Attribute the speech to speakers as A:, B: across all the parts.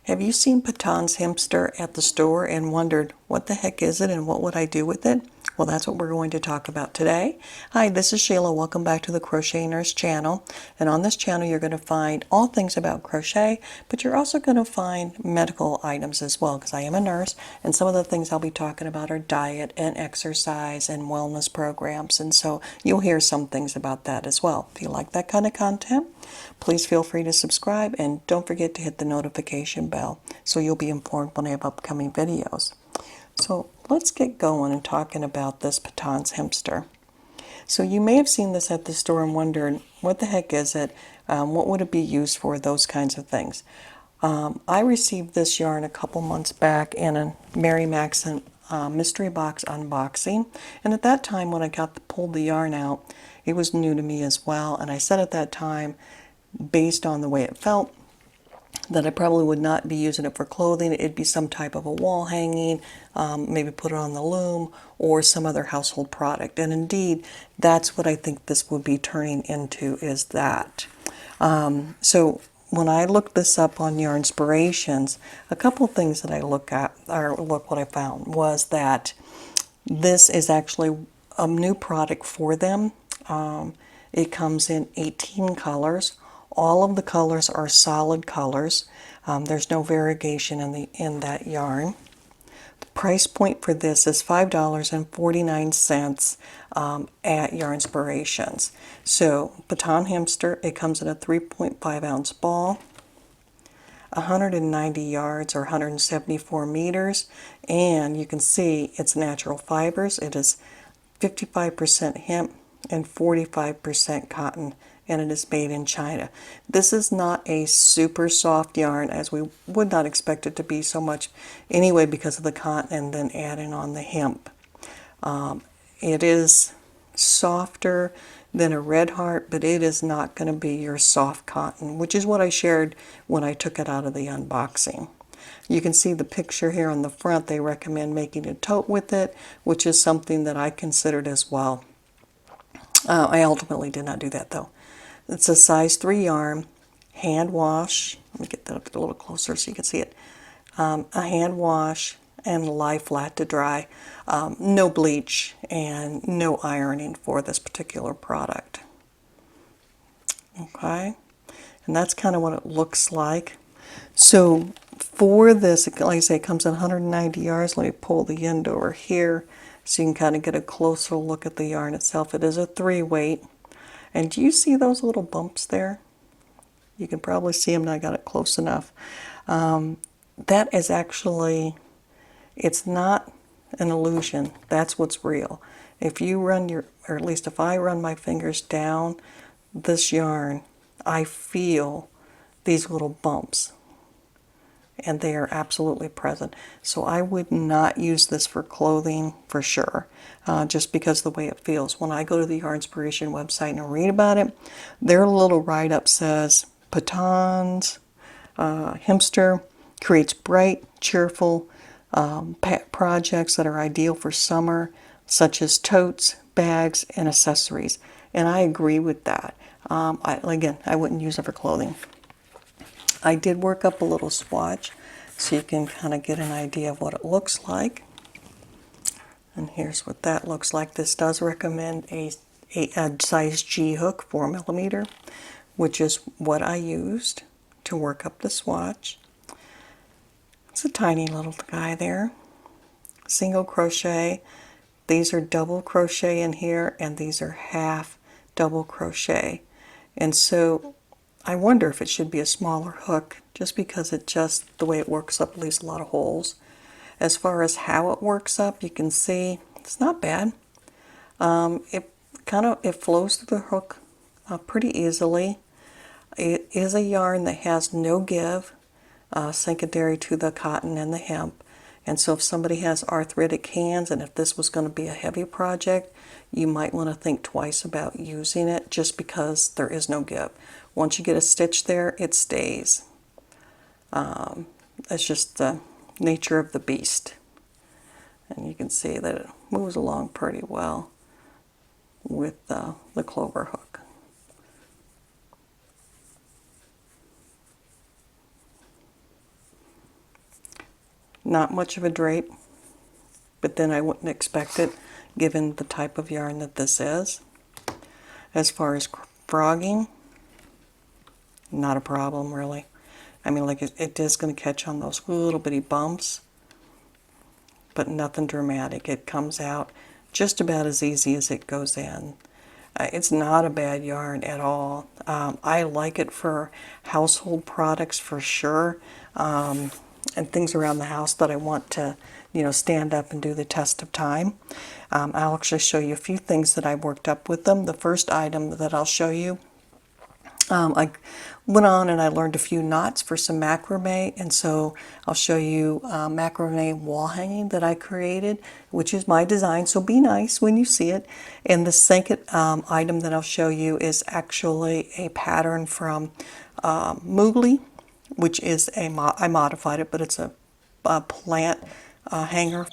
A: Have you seen Patons Hempster at the store and wondered, what the heck is it and what would I do with it? Well, that's what we're going to talk about today. Hi, this is Sheila. Welcome back to the Crochet Nurse channel. And on this channel, you're going to find all things about crochet, but you're also going to find medical items as well, because I am a nurse, and some of the things I'll be talking about are diet and exercise and wellness programs. And so you'll hear some things about that as well. If you like that kind of content, please feel free to subscribe and don't forget to hit the notification bell so you'll be informed when I have upcoming videos. So let's get going and talking about this Patons Hempster. So you may have seen this at the store and wondered, what the heck is it? What would it be used for? Those kinds of things. I received this yarn a couple months back in a Mary Maxon mystery box unboxing, and at that time when I pulled the yarn out, it was new to me as well, and I said at that time, based on the way it felt, that I probably would not be using it for clothing. It'd be some type of a wall hanging, maybe put it on the loom, or some other household product. And indeed, that's what I think this would be turning into, is that. So when I looked this up on Yarnspriations, a couple of things that I look what I found was that this is actually a new product for them. It comes in 18 colors. All of the colors are solid colors. There's no variegation in that yarn. The price point for this is $5.49 at Yarnspriations. So Patons Hempster, it comes in a 3.5 ounce ball, 190 yards or 174 meters, and you can see it's natural fibers. It is 55% hemp and 45% cotton, and it is made in China. This is not a super soft yarn, as we would not expect it to be so much anyway because of the cotton and then adding on the hemp. It is softer than a Red Heart, but it is not going to be your soft cotton, which is what I shared when I took it out of the unboxing. You can see the picture here on the front. They recommend making a tote with it, which is something that I considered as well. I ultimately did not do that though. It's a size 3 yarn, hand wash. Let me get that up a little closer so you can see it. A hand wash and lie flat to dry. No bleach and no ironing for this particular product. Okay, and that's kind of what it looks like. So for this, like I say, it comes in 190 yards. Let me pull the end over here so you can kind of get a closer look at the yarn itself. It is a 3-weight. And do you see those little bumps there? You can probably see them. I got it close enough. That is actually, it's not an illusion. That's what's real. If you run or at least if I run my fingers down this yarn, I feel these little bumps. And they are absolutely present. So I would not use this for clothing for sure, just because of the way it feels. When I go to the Yarnspiration website and read about it, their little write-up says, Patons Hempster creates bright, cheerful projects that are ideal for summer, such as totes, bags, and accessories. And I agree with that. Again, I wouldn't use it for clothing. I did work up a little swatch so you can kind of get an idea of what it looks like. And here's what that looks like. This does recommend a size G hook, 4mm, which is what I used to work up the swatch. It's a tiny little guy there. Single crochet. These are double crochet in here, and these are half double crochet. And so I wonder if it should be a smaller hook, just because the way it works up leaves a lot of holes. As far as how it works up, you can see it's not bad. It flows through the hook pretty easily. It is a yarn that has no give, secondary to the cotton and the hemp. And so if somebody has arthritic hands, and if this was going to be a heavy project, you might want to think twice about using it, just because there is no give. Once you get a stitch there, it stays. It's just the nature of the beast. And you can see that it moves along pretty well with the clover hook. Not much of a drape, but then I wouldn't expect it given the type of yarn that this is. As far as frogging, not a problem really. I mean, like it is going to catch on those little bitty bumps, but nothing dramatic. It comes out just about as easy as it goes in. It's not a bad yarn at all. I like it for household products for sure, and things around the house that I want to, stand up and do the test of time. I'll actually show you a few things that I worked up with them. The first item that I'll show you, I went on and I learned a few knots for some macrame, and so I'll show you macrame wall hanging that I created, which is my design, so be nice when you see it. And the second item that I'll show you is actually a pattern from Moogly, which is I modified it, but it's a plant hanger.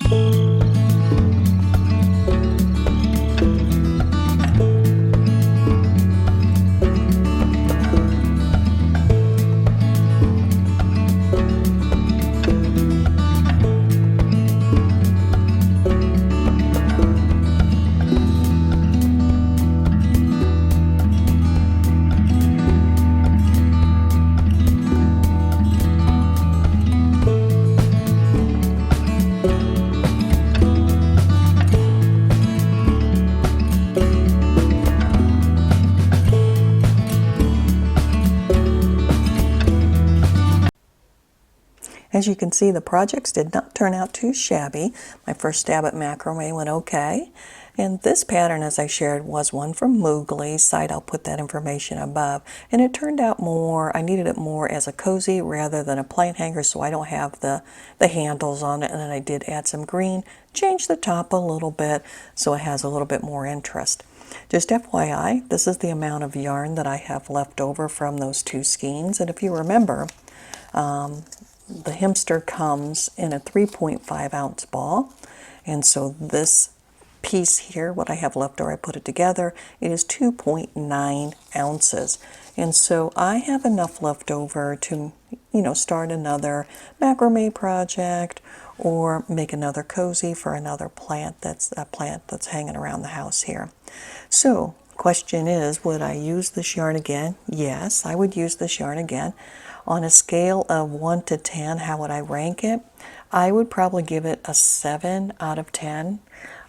A: As you can see, the projects did not turn out too shabby. My first stab at macrame went okay. And this pattern, as I shared, was one from Moogly's site. I'll put that information above. And it turned out more, I needed it more as a cozy rather than a plain hanger, so I don't have the handles on it. And then I did add some green, change the top a little bit so it has a little bit more interest. Just FYI, this is the amount of yarn that I have left over from those two skeins. And if you remember, the Hempster comes in a 3.5 ounce ball, and so this piece here, what I have left over, I put it together, it is 2.9 ounces. And so I have enough left over to, start another macrame project or make another cozy for another plant that's hanging around the house here. So, question is, would I use this yarn again? Yes, I would use this yarn again. On a scale of 1 to 10, how would I rank it? I would probably give it a 7 out of 10.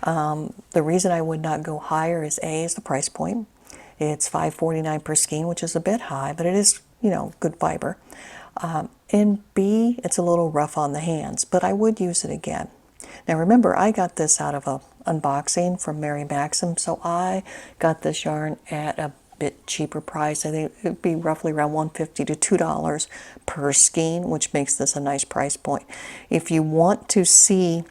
A: The reason I would not go higher is A, is the price point. It's $5.49 per skein, which is a bit high, but it is, good fiber. And B, it's a little rough on the hands, but I would use it again. Now remember, I got this out of an unboxing from Mary Maxim, so I got this yarn at a bit cheaper price. I think it would be roughly around $1.50 to $2 per skein, which makes this a nice price point. If you want to see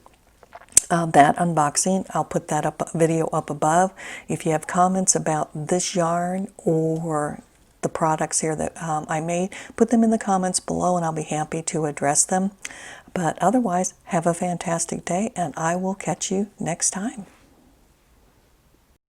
A: that unboxing, I'll put that video up above. If you have comments about this yarn or the products here that I made, put them in the comments below and I'll be happy to address them. But otherwise, have a fantastic day and I will catch you next time.